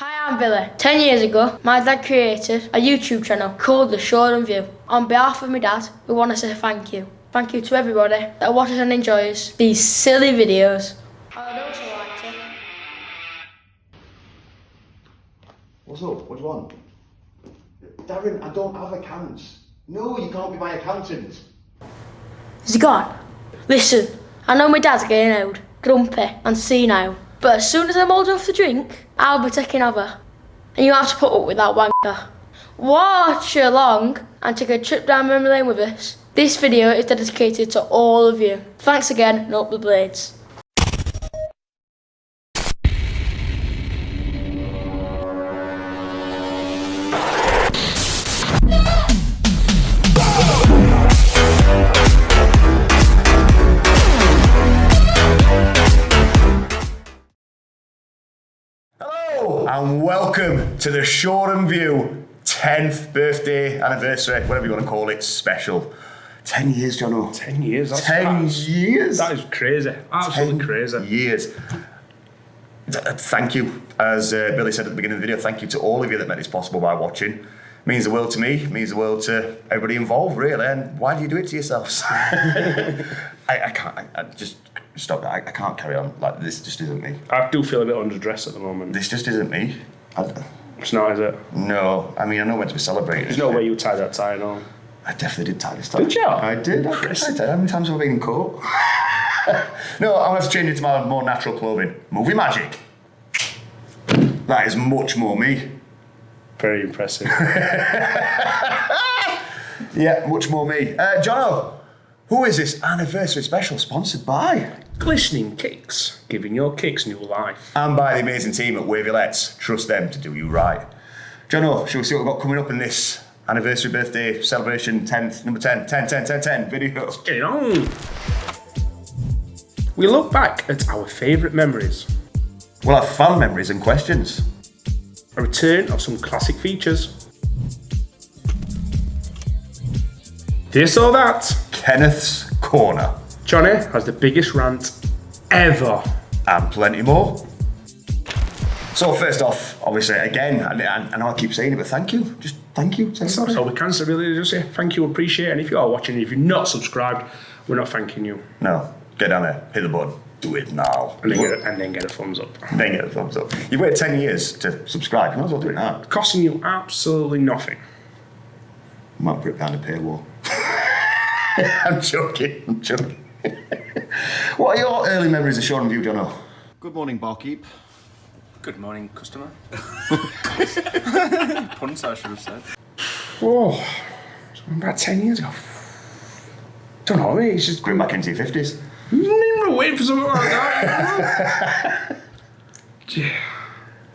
Hi, I'm Billy. 10 years ago, my dad created a YouTube channel called The Shoreham View. On behalf of my dad, we want to say thank you. Thank you to everybody that watches and enjoys these silly videos. I'd also like to... What's up? What do you want? Darren, I don't have accounts. No, you can't be my accountant. Is he gone? Listen, I know my dad's getting old, grumpy and senile, but as soon as I'm old enough to drink, I'll be taking over. And you have to put up with that wanker. Watch along and take a trip down memory lane with us. This video is dedicated to all of you. Thanks again, and up the blades. Hello and welcome to the Shoreham View 10th birthday anniversary, whatever you want to call it, special. 10 years, Jono. 10 years. That's 10 years. That is crazy. Absolutely 10 crazy. years. Thank you, as Billy said at the beginning of the video, thank you to all of you that made this possible by watching. Means the world to me, means the world to everybody involved, really. And why do you do it to yourselves? I can't, I just stop that. I can't carry on. Like, this just isn't me. I do feel a bit underdressed at the moment. This just isn't me. It's not, is it? No, I mean, I know when to be celebrated. There's no way you tie that tie, no. I definitely did tie this tie. Did you? I did. I did. How many times have I been in court? No, I'm going to change it to my more natural clothing. Movie magic. That is much more me. Very impressive. Yeah, much more me. Jono, who is this anniversary special sponsored by? Glistening Kicks, giving your kicks new life. And by the amazing team at Wavy Let's. Trust them to do you right. Jono, shall we see what we've got coming up in this anniversary birthday celebration 10th, number 10 video? Get it on. We look back at our favourite memories. We'll have fun memories and questions. A return of some classic features. This or that. Kenneth's Corner. Johnny has the biggest rant ever. And plenty more. So first off, obviously, again, I know I keep saying it, but thank you. Just thank you. That's all we can say, really. Just say thank you, appreciate it. And if you are watching, if you're not subscribed, we're not thanking you. No, get down there, hit the button, do it now. And then get a thumbs up. Then get a thumbs up. You've waited 10 years to subscribe, you might as well do it now. Costing you absolutely nothing. Might put it behind a paywall. I'm joking. What are your early memories of Shoreham View, Jono? Good morning, barkeep. Good morning, customer. Punts, I should have said. Whoa, about 10 years ago. Don't know, mate. It's just Going back into your 50s. remember waiting for something like that. Yeah,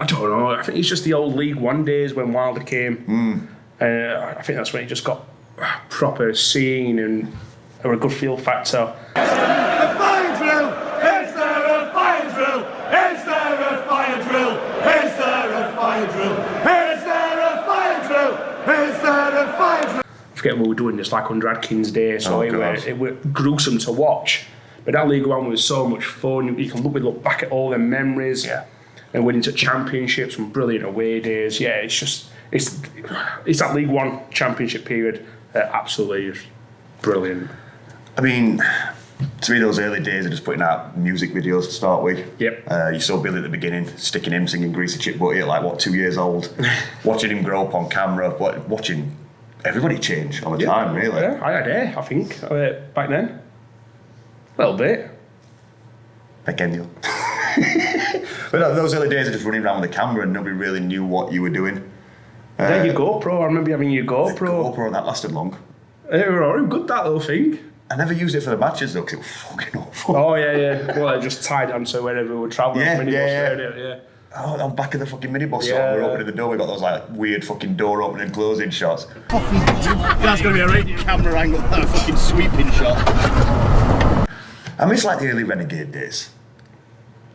I don't know. I think it's just the old League One days when Wilder came. I think that's when it just got proper scene and a good feel factor. Is there a fire drill? Is there a fire drill? Is there a fire drill? Is there a fire drill? Is there a fire drill? Is there a fire drill? I forget what we were doing this like under Adkins Day, so Oh, it were gruesome to watch. But that League One was so much fun. You can look back at all the memories. Yeah. And winning to championships, some brilliant away days. Yeah, it's that League One championship period. Absolutely just brilliant. I mean, to me, those early days of just putting out music videos to start with. Yep. You saw Billy at the beginning, sticking him singing Greasy Chip Butty at like, 2 years old. Watching him grow up on camera, watching everybody change all the time, really. Yeah, I had hair, I think, back then. A little bit. Pequeño. But no, those early days of just running around with a camera and nobody really knew what you were doing. Yeah, your GoPro, I remember having your GoPro. GoPro, that lasted long. It was already good, that little thing. I never used it for the matches though, because it was fucking awful. Oh, yeah. Well, I just tied onto wherever we were travelling. Yeah. Oh, on the back of the fucking minibus, Yeah. we're opening the door, we got those like weird fucking door opening and closing shots. That's going to be a right camera angle, that fucking sweeping shot. I miss like the early Renegade days.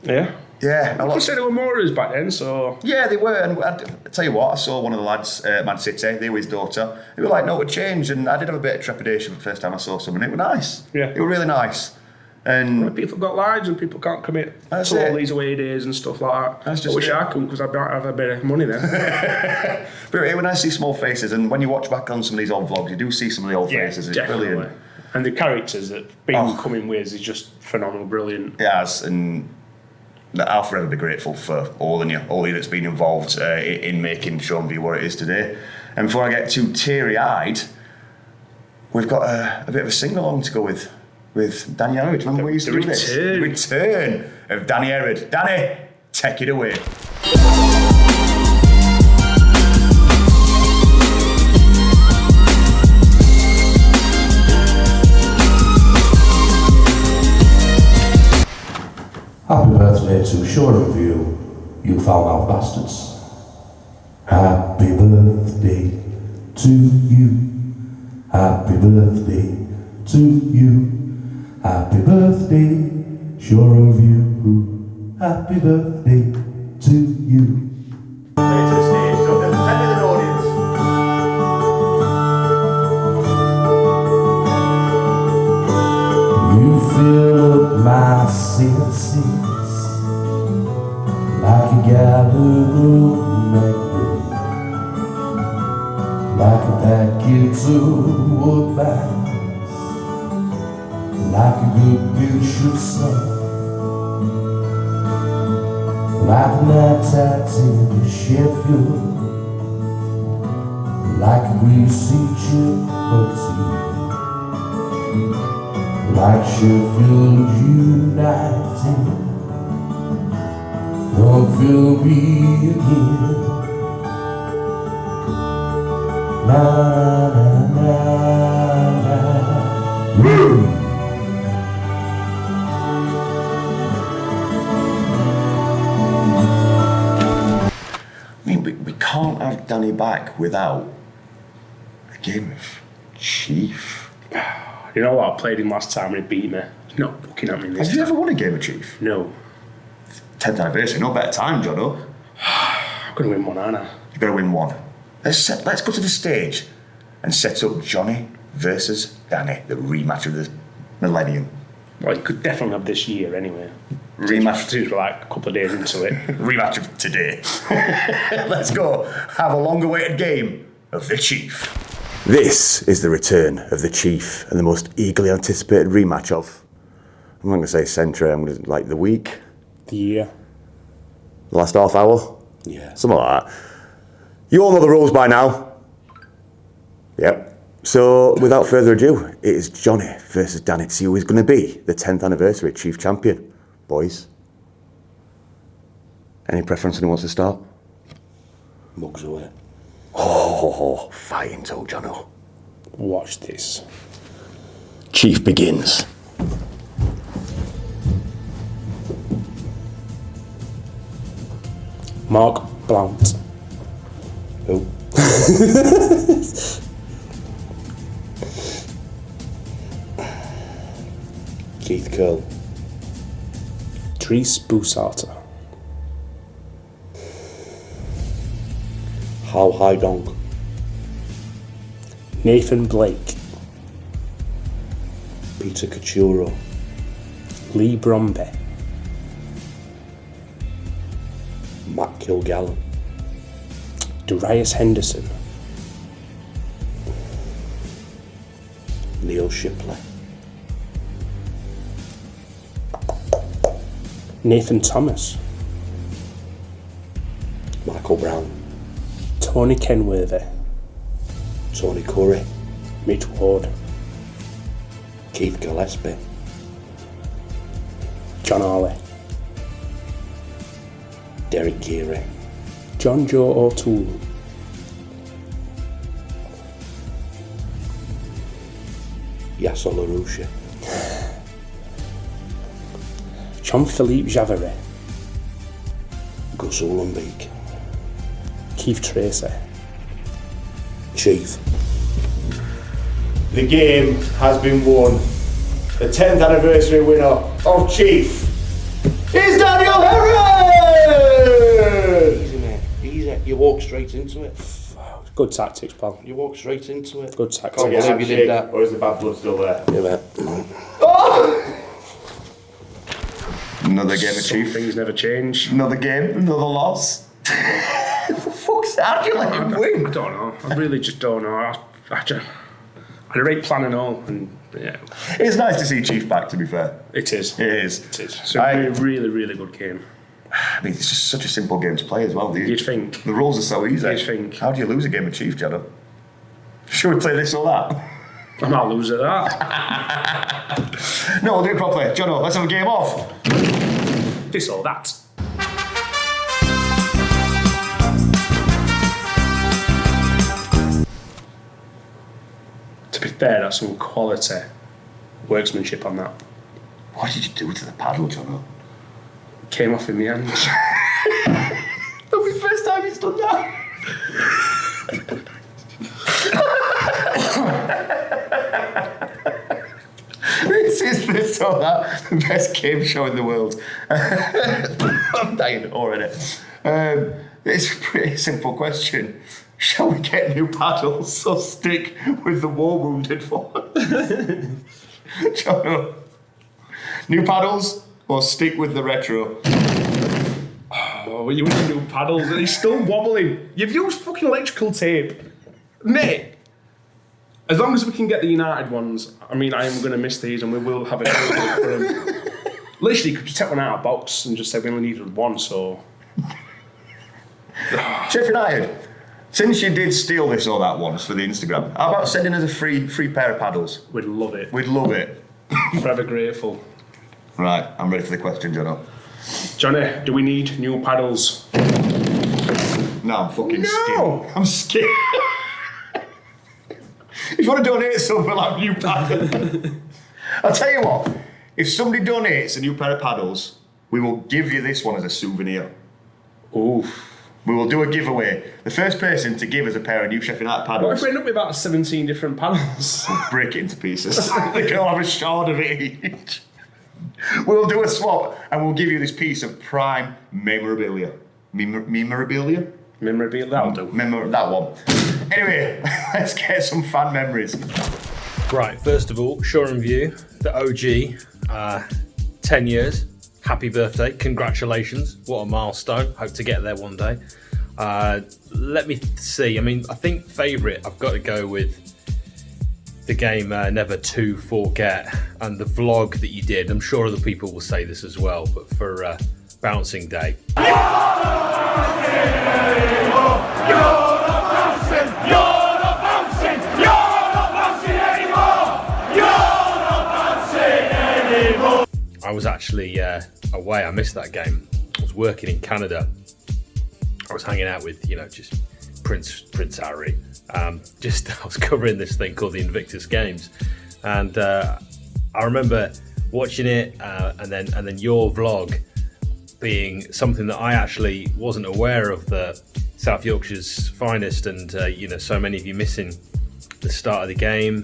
Yeah. Yeah, a I lot. said there were more of us back then, so... Yeah, they were, and I tell you what, I saw one of the lads at Man City, they were his daughter, they were like, no, it changed, and I did have a bit of trepidation the first time I saw some, and it was nice. Yeah. It was really nice. And People got lives and people can't commit That's to it. all these away days and stuff like that. That's I just wish it. I could because I might have a bit of money then. but when I see small faces, and when you watch back on some of these old vlogs, you do see some of the old faces. It's brilliant. And the characters that Bean come in with is just phenomenal, brilliant. Yes, and I'll forever be grateful for all of you that's been involved in making Shoreham View what it is today. And before I get too teary-eyed, we've got a bit of a sing-along to go with Danny Herod. Remember we used to do this? The return of Danny Herod. Danny, take it away. Happy birthday to Shoreham View, you foul-mouthed bastards. Happy birthday to you. Happy birthday to you. Happy birthday, Shoreham View. Happy birthday to you. Play to the stage, so there's 10 million audience. You fill up my senses like a gallon of magnet, like a packet of woodbines, like a good dish of snuff, like a night out in Sheffield, like a greasy chip butty, like Sheffield United. Don't feel me again. Na na na na. Woo! I mean, we can't have Danny back without a game of Chief. You know what? I played him last time and he beat me. He's not looking at me this Have you time. ever won a game of Chief? No. 10th anniversary, no better time, Jono. I'm going to win one, aren't I? You've got to win one. Let's go to the stage and set up Johnny versus Danny, the rematch of the millennium. Well, you could definitely have this year anyway. Rematch. Since we're like a couple of days into it. Rematch of today. Let's go have a long-awaited game of the Chief. This is the return of the Chief and the most eagerly anticipated rematch of, I'm not going to say century, I'm going to like the week, The year. the last half hour, Yeah. something like that. You all know the rules by now. Yep. So, without further ado, it is Johnny versus Danny to see who is going to be the 10th anniversary Chief Champion. Boys, any preference on who wants to start? Mugs away. Oh, fighting toe, Jono. Watch this. Chief begins. Mark Blount. Who? Keith Curl. Dries Boussaerter. Hao Haidong. Nathan Blake. Peter Cachuro. Lee Bromby. Matt Kilgallen. Darius Henderson. Neil Shipley. Nathan Thomas. Michael Brown. Tony Kenworthy. Tony Curry. Mitch Ward. Keith Gillespie. John Hawley. Derek Geary. John Joe O'Toole. Yasser LaRouche. Jean-Philippe Javert. Gus Ullenbeek. Keith Tracy. Chief. The game has been won. The 10th anniversary winner of Chief is Daniel Herod! Easy, mate. Easy. You walk straight into it. Good tactics, pal. You walk straight into it. Good Can't tactics. get believe you did handshake, that. or is the bad blood still there? Yeah, mate. Another game of Some Chief. things never change. Another game, another loss. For fuck's sake, how do you let him win? I don't know. I really just don't know. I rate plan and all, and yeah. It's nice to see Chief back, to be fair. It is. It is. It is. It's a really, really good game. I mean, it's just such a simple game to play as well, do you? You'd think. The rules are so easy. You'd think. How do you lose a game of Chief, Jado? Should we play this or that? I might lose at that. No, we'll do it properly. Jono, let's have a game off. This or that. To be fair, that's some quality workmanship on that. What did you do to the paddle, Jono? Came off in the end. That'll be the first time he's done that. This is this or that, the best game show in the world. I'm dying already. It's a pretty simple question. Shall we get new paddles or stick with the war wounded one? Jono, new paddles or stick with the retro? Oh, you need new paddles. He's still wobbling. You've used fucking electrical tape. Mate, as long as we can get the United ones, I mean, I am going to miss these and we will have a go for them. Literally, could you take one out of the box and just say we only needed one, so... Sheffield United, since you did steal this or that once for the Instagram, how about sending us a free pair of paddles? We'd love it. We'd love it. Forever grateful. Right, I'm ready for the question, Jono. Johnny, do we need new paddles? No, I'm fucking No. scared. I'm scared. If you want to donate some, we'll have new paddles. I'll tell you what, if somebody donates a new pair of paddles, we will give you this one as a souvenir. Oof. We will do a giveaway. The first person to give us a pair of new Sheffield United What if paddles, we end up with about 17 different paddles? break it into pieces. They can all have a shard of it each. We'll do a swap and we'll give you this piece of prime memorabilia. Memorabilia? Memorabilia, that'll do. That one. Anyway, let's get some fan memories. Right, first of all, Shoreham View, the OG, 10 years. Happy birthday, congratulations. What a milestone. Hope to get there one day. Let me see. I mean, I think favourite, I've got to go with the game Never to Forget and the vlog that you did. I'm sure other people will say this as well, but for Bouncing Day. I was actually away. I missed that game. I was working in Canada. I was hanging out with, just Prince Harry. I was covering this thing called the Invictus Games, and I remember watching it, and then your vlog being something that I actually wasn't aware of, the South Yorkshire's finest, and so many of you missing the start of the game.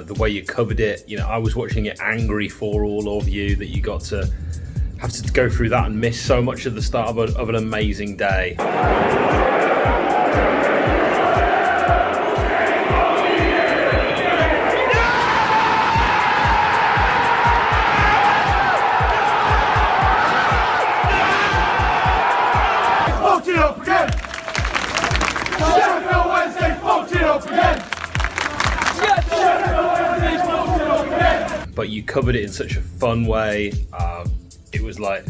The way you covered it, I was watching it angry for all of you that you got to have to go through that and miss so much of the start of an amazing day. But you covered it in such a fun way. It was like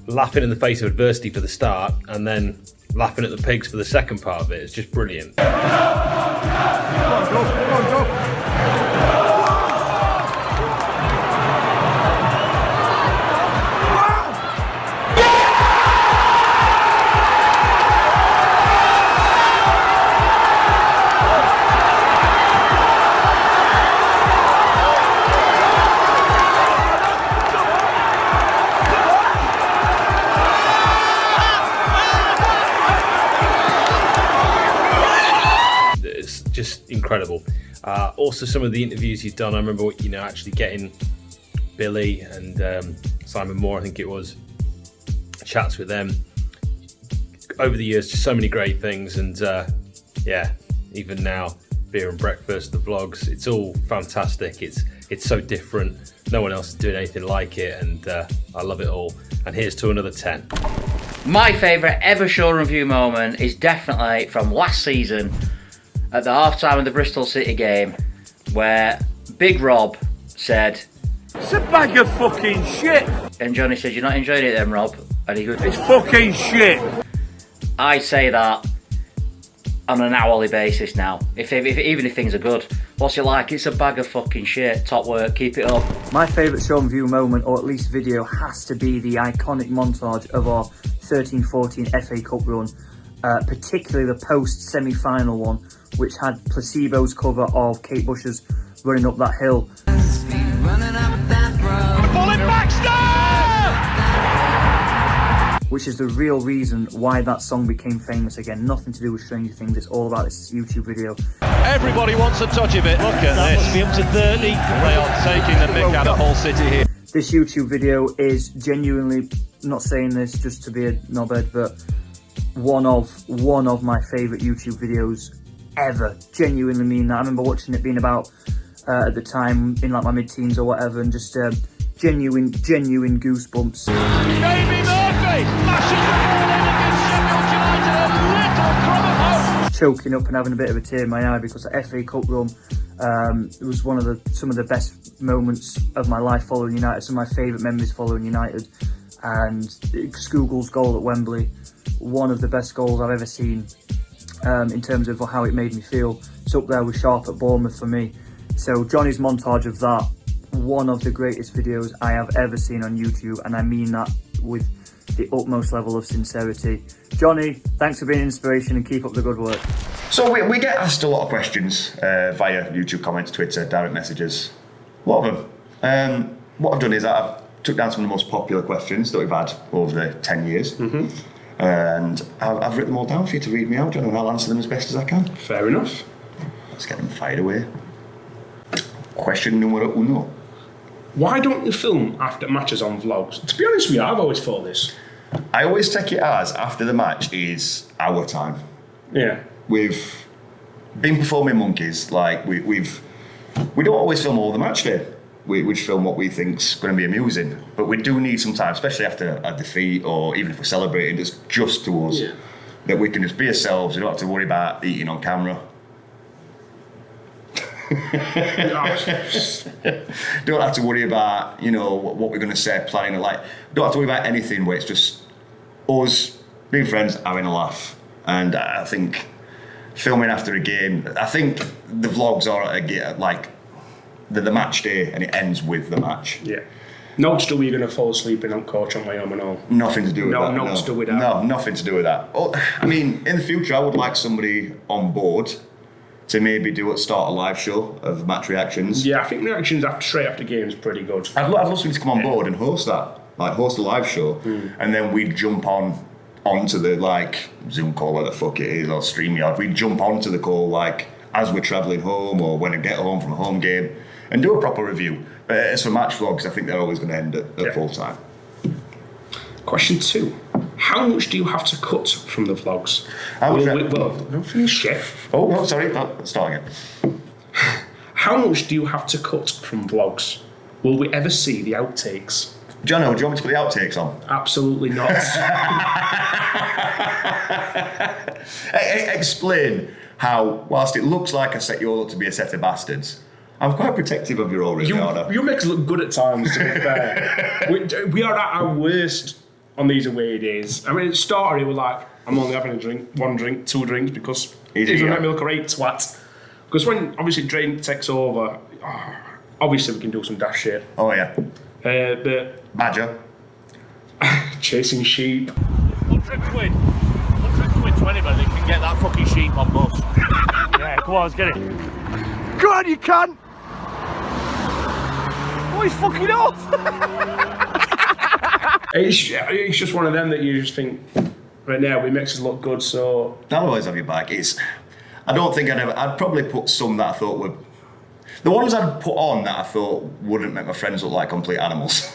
laughing in the face of adversity for the start and then laughing at the pigs for the second part of it. It's just brilliant. Go, go. just incredible. Also, some of the interviews you've done, I remember, actually getting Billy and Simon Moore, I think it was, chats with them over the years. Just so many great things, and even now, Beer and Breakfast, the vlogs, it's all fantastic. It's so different. No one else is doing anything like it, and I love it all. And here's to another 10. My favourite ever Shoreham View moment is definitely from last season at the half-time of the Bristol City game, where Big Rob said, It's a bag of fucking shit. and Johnny said, "You're not enjoying it then, Rob?" And he goes, It's fucking shit. I say that on an hourly basis now. Even if things are good. What's it like? It's a bag of fucking shit. Top work, keep it up. My favourite Shoreham View moment, or at least video, has to be the iconic montage of our 13-14 FA Cup run, particularly the post-semi-final one, which had Placebo's cover of Kate Bush's Running Up That Hill. Which is the real reason why that song became famous again. Nothing to do with Stranger Things, it's all about this YouTube video. Everybody wants a touch of it. Look at that this. Must be up to 30. They are taking the mick out of Hull City here. This YouTube video is genuinely, not saying this just to be a knobhead, but one of my favourite YouTube videos ever. Genuinely mean that. I remember watching it being about at the time in like my mid-teens or whatever, and just genuine goosebumps. Jamie Murphy smashes the ball in against Sheffield United. A little crumb of hope. Choking up and having a bit of a tear in my eye because the FA Cup run it was some of the best moments of my life following United. Some of my favourite memories following United, and Scougal's goal at Wembley, one of the best goals I've ever seen in terms of how it made me feel. It's up there with Sharp at Bournemouth for me. So Johnny's montage of that, one of the greatest videos I have ever seen on YouTube, and I mean that with the utmost level of sincerity. Johnny, thanks for being an inspiration and keep up the good work. So we get asked a lot of questions via YouTube comments, Twitter, direct messages, a lot of them. What I've done is I've took down some of the most popular questions that we've had over the 10 years, and I've written them all down for you to read me out, John, and I'll answer them as best as I can. Fair enough. Let's get them fired away. Question numero uno. Why don't you film after matches on vlogs? To be honest with you, I've always thought this. I always take it as after the match is our time. Yeah. We've been performing monkeys, like we don't always film all the match day. We just film what we think's going to be amusing, but we do need some time, especially after a defeat or even if we're celebrating. It's just to us that we can just be ourselves. We don't have to worry about eating on camera. Don't have to worry about what we're going to say, planning. Like, don't have to worry about anything. Where it's just us being friends, having a laugh. And I think filming after a game, I think the vlogs are like the match day, and it ends with the match. Yeah. No still you're going to fall asleep in on coach on my own and all. Nothing to do with that. No, to do with that. No, nothing to do with that. Well, I mean, in the future, I would like somebody on board to maybe start a live show of match reactions. Yeah, I think reactions straight after games is pretty good. I'd love somebody to come on board and host that, like host a live show, and then we'd jump onto the Zoom call, where the fuck it is, or StreamYard. We'd jump onto the call as we're travelling home or when I get home from a home game and do a proper review. But as for match vlogs, I think they're always going to end at full time. Question 2. How much do you have to cut from the vlogs? No, finish yet. Oh, no, sorry. Start again. How much do you have to cut from vlogs? Will we ever see the outtakes? Jono, do you want me to put the outtakes on? Absolutely not. Explain how, whilst it looks like I set you all up to be a set of bastards, I'm quite protective of your oral order. You make us look good at times, to be fair. We are at our worst on these away days. I mean, at the start, we were like, I'm only having a drink, 1 drink, 2 drinks, because he's going to make me look a right twat. Because when, obviously, drink takes over, obviously we can do some daft shit. Oh, yeah. But Badger. Chasing sheep. 100 quid. 100 quid to anybody can get that fucking sheep on bus. Yeah, come on, let's get it. Go on, you can. Oh, he's fucking off. It's just one of them that you just think, right now, it makes us look good, so... I'll always have your back. I don't think I'd probably put some that I thought were... The ones I'd put on that I thought wouldn't make my friends look like complete animals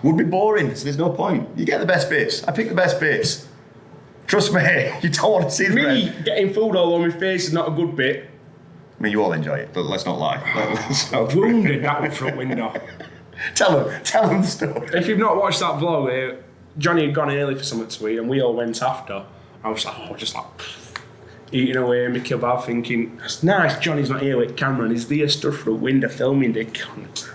would be boring, so there's no point. You get the best bits. I pick the best bits. Trust me, you don't want to see the Me rest. getting food all over my face is not a good bit. I mean, you all enjoy it, but let's not lie. Wounded that one front window. Tell them the story. If you've not watched that vlog, Johnny had gone early for something to eat, and we all went after. I was like, eating away in my kebab, thinking, it's nice Johnny's not here with camera, and he's there stuff through window filming the cunt.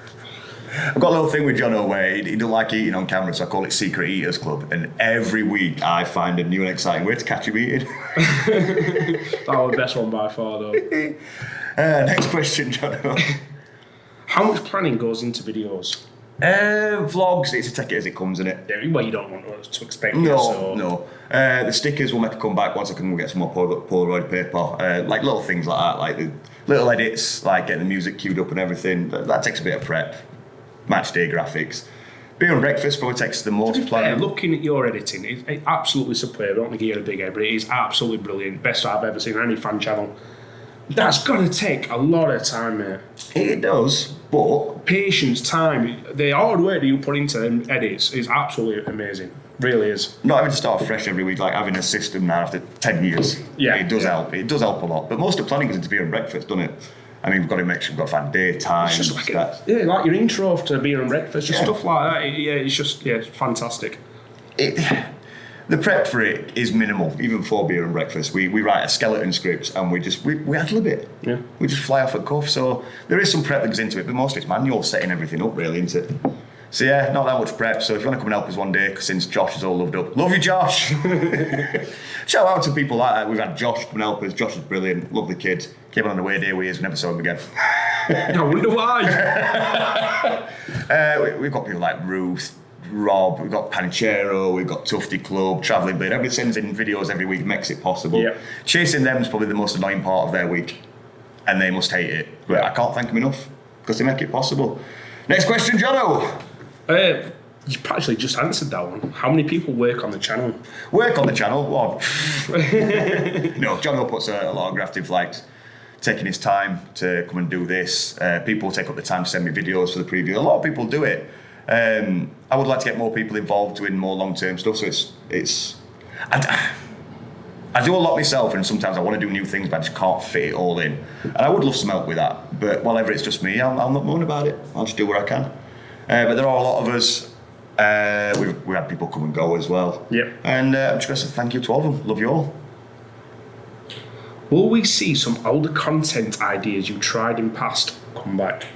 I've got a little thing with Jono where he don't like eating on camera, so I call it Secret Eaters Club. And every week I find a new and exciting way to catch him eating. That was the best one by far, though. Next question, Jono. How much planning goes into videos? Vlogs, it's a take it as it comes, isn't it? Yeah, well, you don't want to expect No. The stickers will make a comeback once I can get some more Polaroid paper. Like little things like that, like the little edits, like getting the music queued up and everything. That takes a bit of prep. Match day graphics. Beer and breakfast probably takes the most planning. Looking at your editing, it's absolutely superb. I don't think you're a big head, but it is absolutely brilliant. Best I've ever seen on any fan channel. That's got to take a lot of time, mate. It does, but... Patience, time, the hard work that you put into them edits is absolutely amazing. Really is. Not having to start fresh every week, like having a system now after 10 years. Yeah. It does help. It does help a lot. But most of planning goes into beer and breakfast, doesn't it? I mean, we've got to make sure we've got to find daytime. It's just like, like your intro to beer and breakfast, just stuff like that. It's fantastic. The prep for it is minimal, even for beer and breakfast. We write a skeleton script and we ad-lib it. Yeah. We just fly off at cuff. So there is some prep that goes into it, but mostly it's manual setting everything up, really, isn't it? So yeah, not that much prep. So if you want to come and help us one day, since Josh is all loved up, love you, Josh. Shout out to people like that. We've had Josh come and help us. Josh is brilliant, lovely kid. Came on the way day with us, we never saw him again. I wonder why. We've got people like Ruth, Rob, we've got Panchero, we've got Tufty Club, Travelling Blade. Everybody sends in videos every week, makes it possible. Yep. Chasing them is probably the most annoying part of their week, and they must hate it. But I can't thank them enough because they make it possible. Next question, Jono. You actually just answered that one. How many people work on the channel? Work on the channel? Well, no, Jono puts a lot of graft in, like taking his time to come and do this. People take up the time to send me videos for the preview. A lot of people do it. I would like to get more people involved doing more long-term stuff. So I do a lot myself, and sometimes I want to do new things, but I just can't fit it all in. And I would love some help with that. But whenever it's just me, I'll not moan about it. I'll just do what I can. But there are a lot of us. We've had people come and go as well. Yep. And I'm just going to say thank you to all of them. Love you all. Will we see some older content ideas you tried in past come back?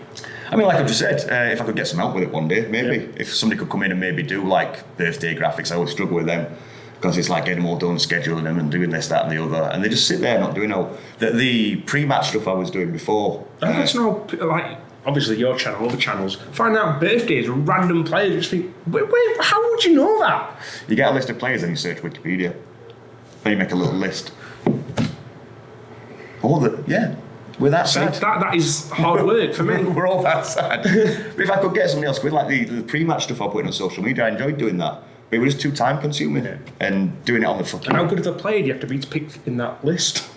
I mean, like I just said, if I could get some help with it one day, maybe. Yeah. If somebody could come in and maybe do like birthday graphics, I always struggle with them because it's like getting them all done, scheduling them and doing this, that and the other. And they just sit there not doing all. The pre-match stuff I was doing before. I don't know, like, obviously your channel, other channels, find out birthdays of random players, just think, wait, how would you know that? You get a list of players and you search Wikipedia. Then you make a little list. We're that sad. That is hard work for me. We're all that sad. But if I could get somebody else with like the pre-match stuff I put on social media, I enjoyed doing that. But it was just too time consuming and doing it on the fucking... And how good of a player do you have to be to pick in that list?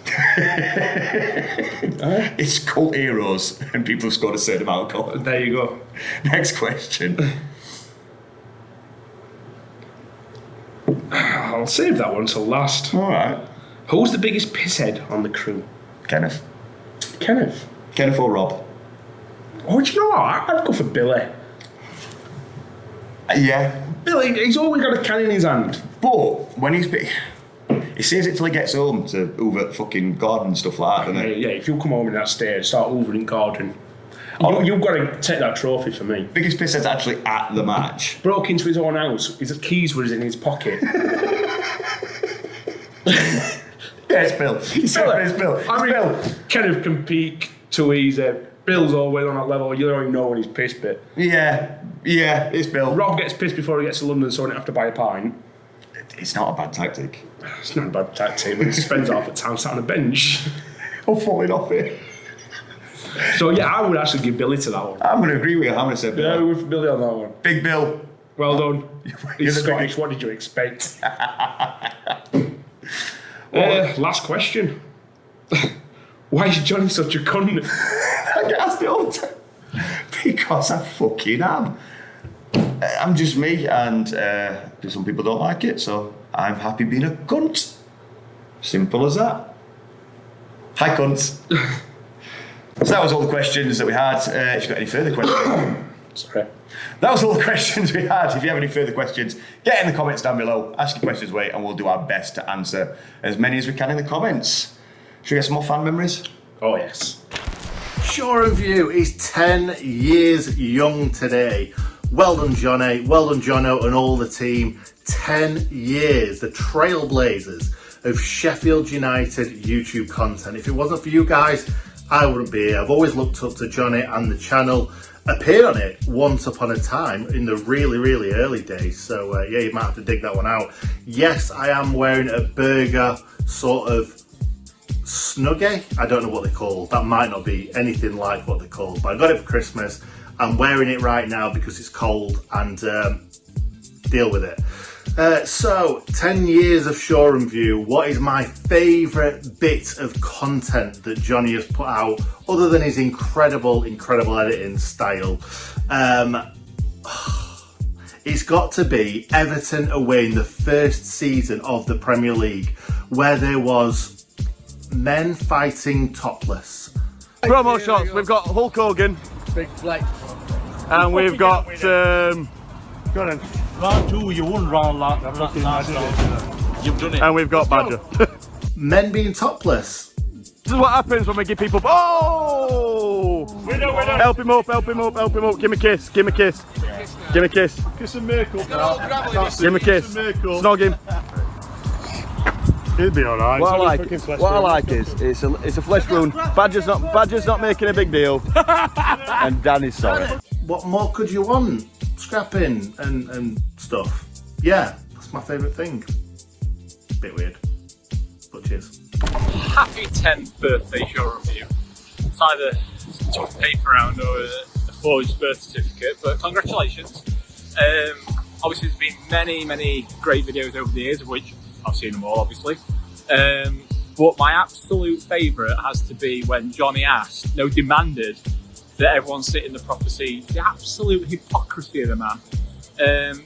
It's cult heroes and people have scored a certain amount of goals. There you go. Next question. I'll save that one till last. Alright. Who's the biggest pisshead on the crew? Kenneth or Rob? Oh, do you know what? I'd go for Billy. Yeah. Billy, he's always got a can in his hand. But when he says it till he gets home to hoover fucking garden and stuff like that, doesn't he? Yeah, if you come home in that state, start hoovering garden. You've got to take that trophy for me. Biggest pisshead's actually at the match. Broke into his own house. His keys were in his pocket. Yeah, it's Bill. It's Bill. Kenneth can peek too easy. Bill's always on that level. You don't even know when he's pissed bit. Yeah, it's Bill. Rob gets pissed before he gets to London, so he don't have to buy a pint. It's not a bad tactic. It's not a bad tactic, but he spends half the time sat on a bench. Or falling off it. So yeah, I would actually give Billy to that one. I'm going to agree with you. I'm going to say Bill. Yeah, with Billy on that one. Big Bill. Well done. He's Scottish. What did you expect? Last question. Why is Johnny such a cunt? I get asked it all the time. Because I fucking am. I'm just me, and some people don't like it, so I'm happy being a cunt. Simple as that. Hi, cunts. So that was all the questions that we had. If you've got any further questions... Sorry. That was all the questions we had. If you have any further questions, get in the comments down below. Ask your questions away, and we'll do our best to answer as many as we can in the comments. Should we get some more fan memories? Oh, yes. Shoreham View is 10 years young today. Well done, Johnny. Well done, Jono, and all the team. 10 years. The trailblazers of Sheffield United YouTube content. If it wasn't for you guys, I wouldn't be here. I've always looked up to Johnny and the channel. Appeared on it once upon a time in the really, really early days. So yeah, you might have to dig that one out. Yes, I am wearing a burger sort of snuggie. I don't know what they're called. That might not be anything like what they're called, but I got it for Christmas. I'm wearing it right now because it's cold, and deal with it. So 10 years of Shoreham View. What is my favourite bit of content that Johnny has put out, other than his incredible editing style? It's got to be Everton away in the first season of the Premier League, where there was men fighting topless. Promo shots. We've got Hulk Hogan. Big flex. And we've got go on. Round 2, you won round last round. You've done it. And we've got Badger. Men being topless. This is what happens when we give people. Oh! Winner. Help him up. Give him a kiss. Give him a kiss. Kiss and Merkel. Give him a kiss. Snog him. He'll be alright. What I like is it's a flesh wound. Badger's not making a big deal. And Dan is sorry. What more could you want? Scrapping and stuff. Yeah, that's my favourite thing. Bit weird, but cheers. Happy 10th birthday, Shoreham View. It's either tough paper round or a forged birth certificate, but congratulations. Obviously there's been many great videos over the years, of which I've seen them all obviously. But my absolute favourite has to be when Johnny demanded that everyone sit in the proper seats. The absolute hypocrisy of the man.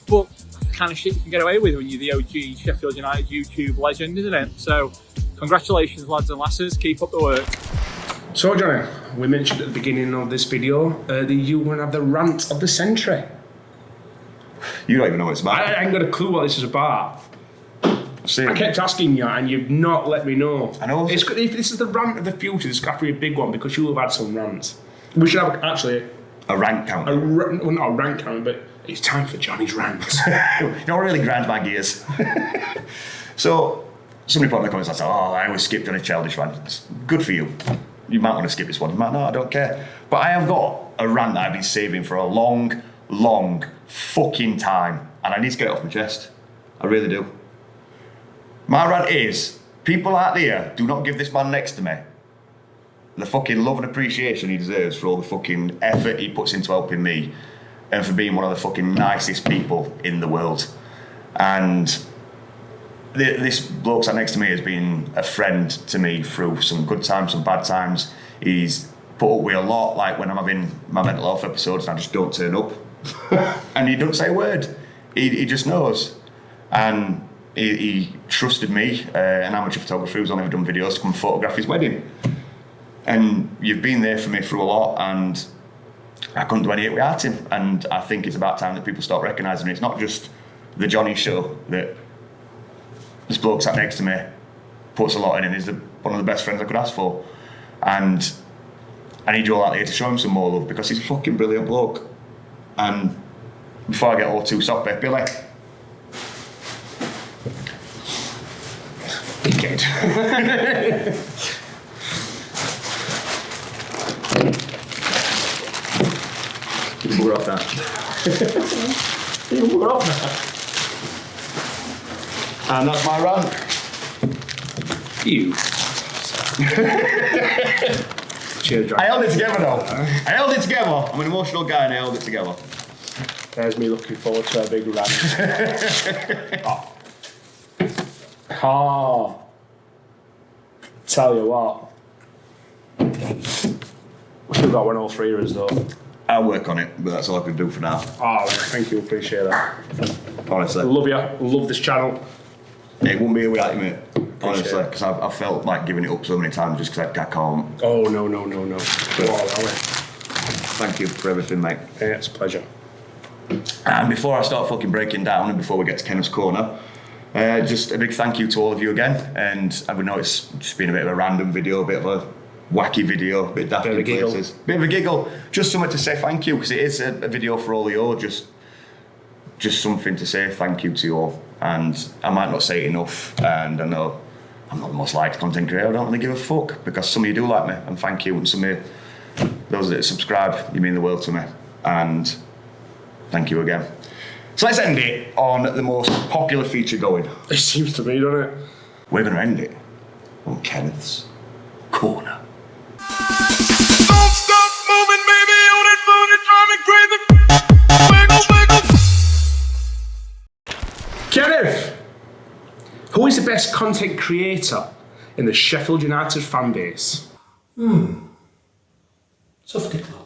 But that's the kind of shit you can get away with when you're the OG Sheffield United YouTube legend, isn't it? So, congratulations, lads and lasses. Keep up the work. So, Johnny, we mentioned at the beginning of this video that you were going to have the rant of the century. You don't even know what it's about. I ain't got a clue what this is about. I kept asking you, and you've not let me know. I know. If this is the rant of the future, this got to be a big one because you have had some rants. We should have actually a rank count. Well, not a rank count, but it's time for Johnny's rants. You don't really grind my gears. So somebody put in the comments, I said, I always skip Johnny's childish rants. Good for you. You might want to skip this one. You might not, I don't care. But I have got a rant that I've been saving for a long fucking time, and I need to get it off my chest. I really do. My rant is, people out there, do not give this man next to me the fucking love and appreciation he deserves for all the fucking effort he puts into helping me and for being one of the fucking nicest people in the world. And this bloke sat next to me has been a friend to me through some good times, some bad times. He's put up with a lot, like when I'm having my mental health episodes and I just don't turn up. And he doesn't say a word. He just knows. And he trusted me, an amateur photographer who's only ever done videos, to come photograph his wedding. And you've been there for me through a lot, and I couldn't do any of it without him. And I think it's about time that people start recognising it. It's not just the Johnny show that this bloke sat next to me puts a lot in, and is one of the best friends I could ask for. And I need you all out there to show him some more love because he's a fucking brilliant bloke. And before I get all too soppy, Billy. Dickhead. You can bugger off that. You can bugger off that. And that's my rant. You. Cheers, I held it together though. I held it together. I'm an emotional guy and I held it together. There's me looking forward to a big rant. Tell you what. We still got 103 of us though. I'll work on it, but that's all I can do for now. Oh, thank you, appreciate that. Honestly. Love you, love this channel. It wouldn't be here without you, mate. Honestly, because I've felt like giving it up so many times just because I can't. Oh, no. Thank you for everything, mate. Yeah, it's a pleasure. And before I start fucking breaking down and before we get to Kenneth's Corner, just a big thank you to all of you again. And I would know it's just been a bit of a random video, a bit of a wacky video, a bit daft in places. Bit of a giggle. Just something to say thank you, because it is a video for all of you all. Just something to say thank you to you all. And I might not say it enough, and I know I'm not the most liked content creator, I don't really give a fuck, because some of you do like me, and thank you, and some of you, those that subscribe, you mean the world to me, and thank you again. So let's end it on the most popular feature going. It seems to be, doesn't it? We're going to end it on Kenneth's Corner. Don't stop moving, baby, on it, drive me crazy. Kenneth! Who is the best content creator in the Sheffield United fan base? Motherfucker!